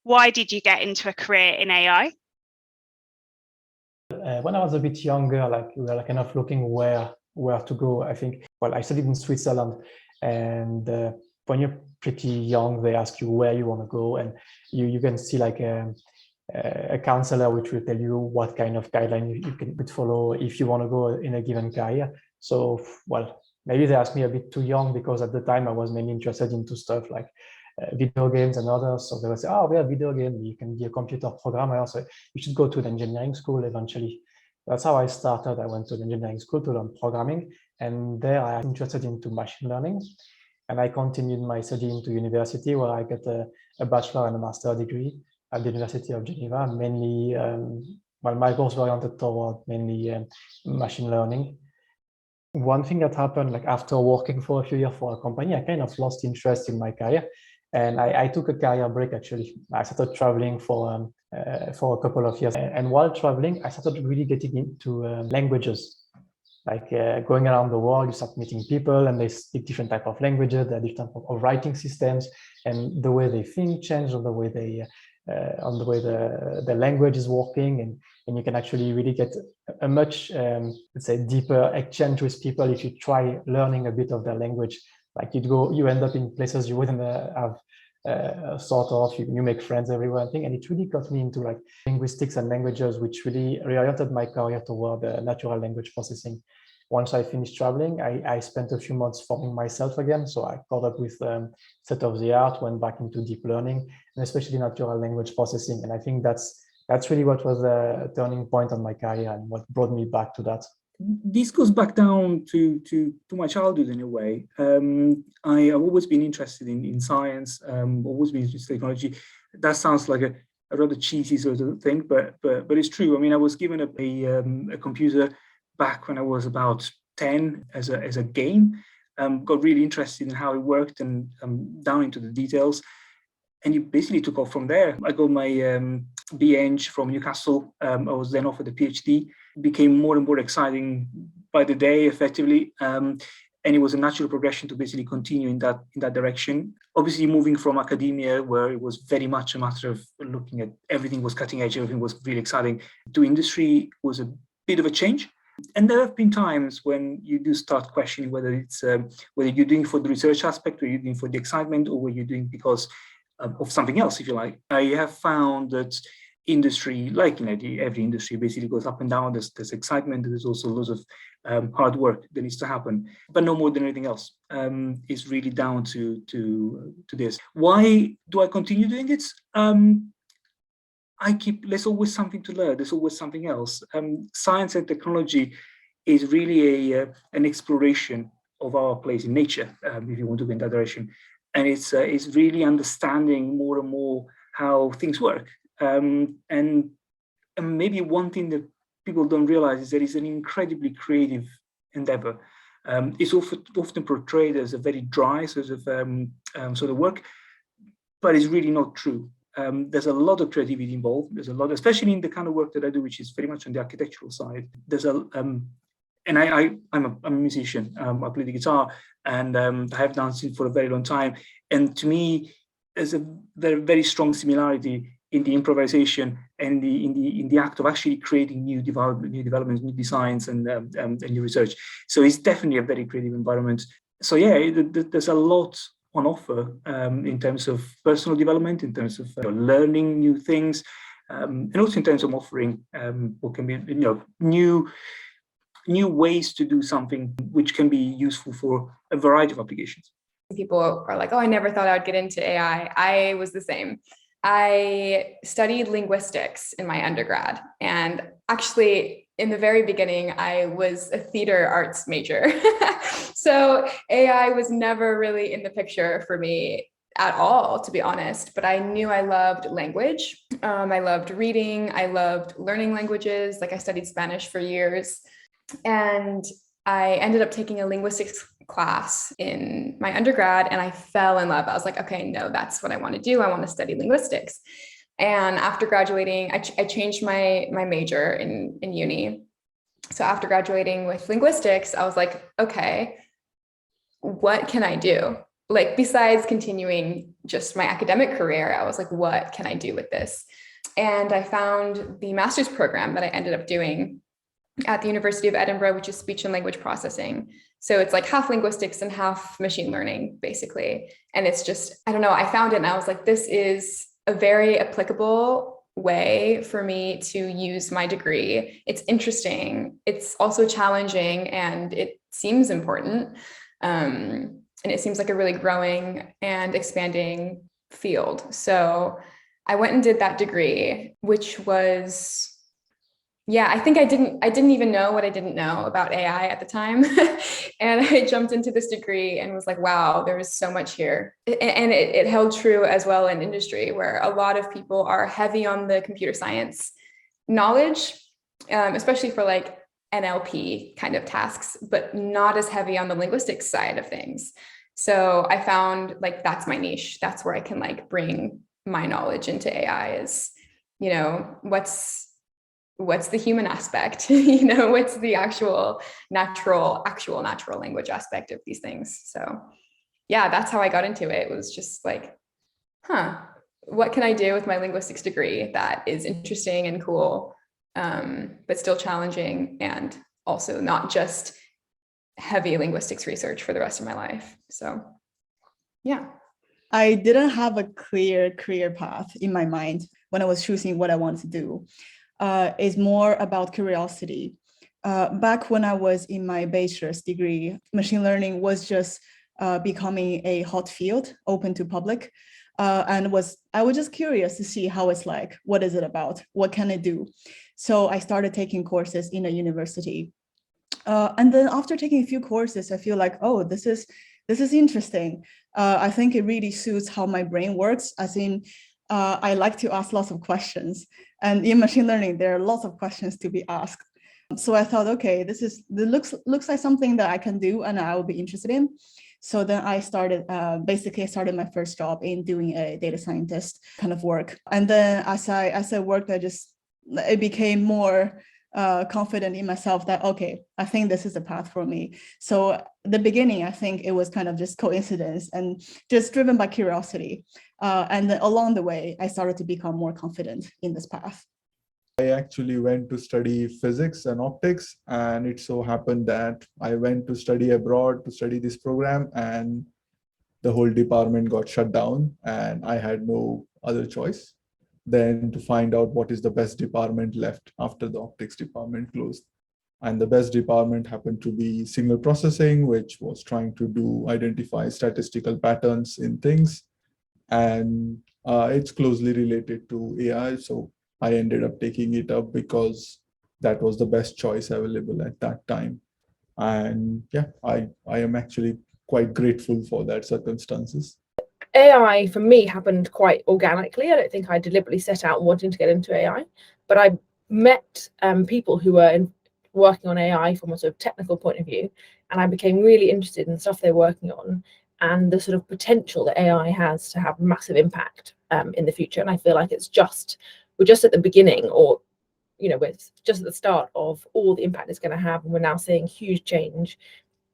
Why did you get into a career in AI? When I was a bit younger, we were kind of looking where to go. I think, I studied in Switzerland, and when you're pretty young, they ask you where you want to go, and you can see a counselor which will tell you what kind of guideline you could follow if you want to go in a given career. So, maybe they asked me a bit too young, because at the time I was mainly interested into stuff like video games and others. So they would say, oh, we have video game, you can be a computer programmer, so you should go to an engineering school eventually. That's how I started. I went to an engineering school to learn programming, and there I was interested into machine learning. And I continued my study into university, where I got a bachelor and a master degree at the University of Geneva, mainly, my course were oriented toward mainly machine learning. One thing that happened, after working for a few years for a company, I kind of lost interest in my career, and I took a career break. Actually, I started traveling for a couple of years, and while traveling, I started really getting into languages. Going around the world, you start meeting people, and they speak different type of languages. There are different type of writing systems, and the way they think change, on the way the language is working, and you can actually really get a much, let's say, deeper exchange with people if you try learning a bit of their language. You end up in places you wouldn't have thought of. You make friends everywhere, I think, and it really got me into linguistics and languages, which really reoriented my career toward natural language processing. Once I finished traveling, I spent a few months forming myself again. So I caught up with state of the art, went back into deep learning, and especially natural language processing. And I think that's really what was a turning point on my career and what brought me back to that. This goes back down to my childhood in a way. I have always been interested in science, always been interested in technology. That sounds like a rather cheesy sort of thing, but it's true. I mean, I was given a computer back when I was about 10 as a game. Got really interested in how it worked and down into the details. And you basically took off from there. I got my BEng from Newcastle. I was then offered a PhD. It became more and more exciting by the day, effectively. And it was a natural progression to basically continue in that direction. Obviously, moving from academia, where it was very much a matter of looking at everything was cutting edge, everything was really exciting, to industry was a bit of a change. And there have been times when you do start questioning whether it's whether you're doing it for the research aspect, or you're doing it for the excitement, or whether you're doing it because of something else, if you like. I have found that industry, every industry, basically goes up and down. There's excitement. There's also lots of hard work that needs to happen, but no more than anything else. It's really down to this. Why do I continue doing it? There's always something to learn. There's always something else. Science and technology is really an exploration of our place in nature, if you want to go in that direction. And it's really understanding more and more how things work. And maybe one thing that people don't realize is that it's an incredibly creative endeavor. It's often portrayed as a very dry sort of work, but it's really not true. There's a lot of creativity involved. There's a lot, especially in the kind of work that I do, which is very much on the architectural side. And I'm a musician. I play the guitar, and I have done it for a very long time. And to me, there's a very, very strong similarity in the improvisation and in the act of actually creating new developments, new designs, and new research. So it's definitely a very creative environment. So yeah, there's a lot on offer in terms of personal development, in terms of learning new things, and also in terms of offering what can be new ways to do something which can be useful for a variety of applications. People are like, oh, I never thought I would get into AI. I was the same. I studied linguistics in my undergrad, and actually in the very beginning, I was a theater arts major. So AI was never really in the picture for me at all, to be honest, but I knew I loved language. I loved reading. I loved learning languages. I studied Spanish for years, and I ended up taking a linguistics class in my undergrad, and I fell in love. I was like, okay, no, that's what I want to do. I want to study linguistics. And after graduating, I changed my major in uni. So after graduating with linguistics, I was like, okay, what can I do? like besides continuing just my academic career, I was like, what can I do with this? And I found the master's program that I ended up doing at the University of Edinburgh, which is speech and language processing. So it's like half linguistics and half machine learning, basically. And it's just, I don't know, I found it and I was like, this is a very applicable way for me to use my degree. It's interesting. It's also challenging and it seems important. And it seems like a really growing and expanding field. So I went and did that degree, which was, yeah, I think I didn't even know what I didn't know about AI at the time. And I jumped into this degree and was like, wow, there is so much here. And it held true as well in industry, where a lot of people are heavy on the computer science knowledge, especially for like NLP kind of tasks, but not as heavy on the linguistics side of things. So I found like, that's my niche. That's where I can like bring my knowledge into AI is, you know, what's the human aspect, you know, what's the actual natural language aspect of these things. So yeah, that's how I got into it. It was just like, what can I do with my linguistics degree that is interesting and cool, but still challenging and also not just heavy linguistics research for the rest of my life. So yeah. I didn't have a clear career path in my mind when I was choosing what I wanted to do. Is more about curiosity. Back when I was in my bachelor's degree, machine learning was just becoming a hot field, open to public, and I was just curious to see how it's like. What is it about? What can it do? So I started taking courses in a university, and then after taking a few courses, I feel like, oh, this is interesting. I think it really suits how my brain works. As in, I like to ask lots of questions. And in machine learning, there are lots of questions to be asked. So I thought, okay, this looks like something that I can do and I will be interested in. So then I started, basically I started my first job in doing a data scientist kind of work. And then as I worked, it became more confident in myself that, okay, I think this is a path for me. So the beginning, I think it was kind of just coincidence and just driven by curiosity. And then along the way, I started to become more confident in this path. I actually went to study physics and optics, and it so happened that I went to study abroad to study this program, and the whole department got shut down, and I had no other choice than to find out what is the best department left after the optics department closed. And the best department happened to be signal processing, which was trying to identify statistical patterns in things. And it's closely related to AI. So I ended up taking it up because that was the best choice available at that time. And yeah, I am actually quite grateful for that circumstances. AI for me happened quite organically. I don't think I deliberately set out wanting to get into AI, but I met people who were working on AI from a sort of technical point of view, and I became really interested in the stuff they're working on and the sort of potential that AI has to have massive impact in the future. And I feel like we're just at the beginning, or we're just at the start of all the impact it's going to have, and we're now seeing huge change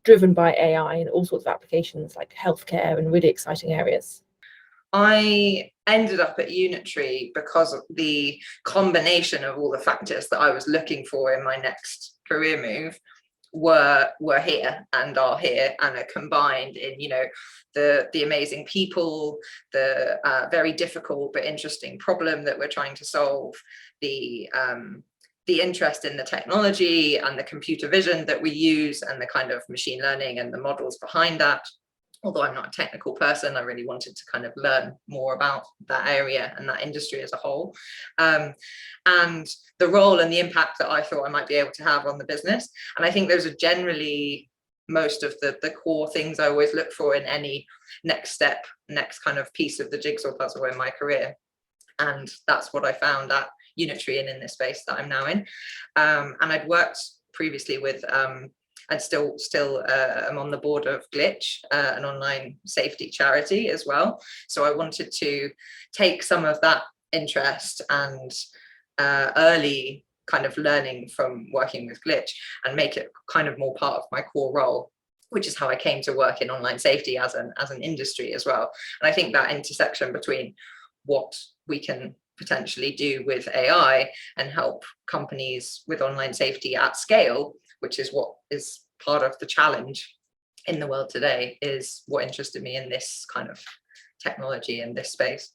driven by AI in all sorts of applications like healthcare and really exciting areas. I ended up at Unitary because of the combination of all the factors that I was looking for in my next career move were here and are here and are combined in, the amazing people, the very difficult but interesting problem that we're trying to solve, the interest in the technology and the computer vision that we use and the kind of machine learning and the models behind that. Although I'm not a technical person, I really wanted to kind of learn more about that area and that industry as a whole. And the role and the impact that I thought I might be able to have on the business. And I think those are generally most of the core things I always look for in any next step, next kind of piece of the jigsaw puzzle in my career. And that's what I found at Unitary and in this space that I'm now in. And I'd worked previously with, and still I'm on the board of Glitch, an online safety charity as well. So I wanted to take some of that interest and early kind of learning from working with Glitch and make it kind of more part of my core role. which is how I came to work in online safety as an industry as well. And I think that intersection between what we can potentially do with AI and help companies with online safety at scale, which is what is part of the challenge in the world today, is what interested me in this kind of technology in this space.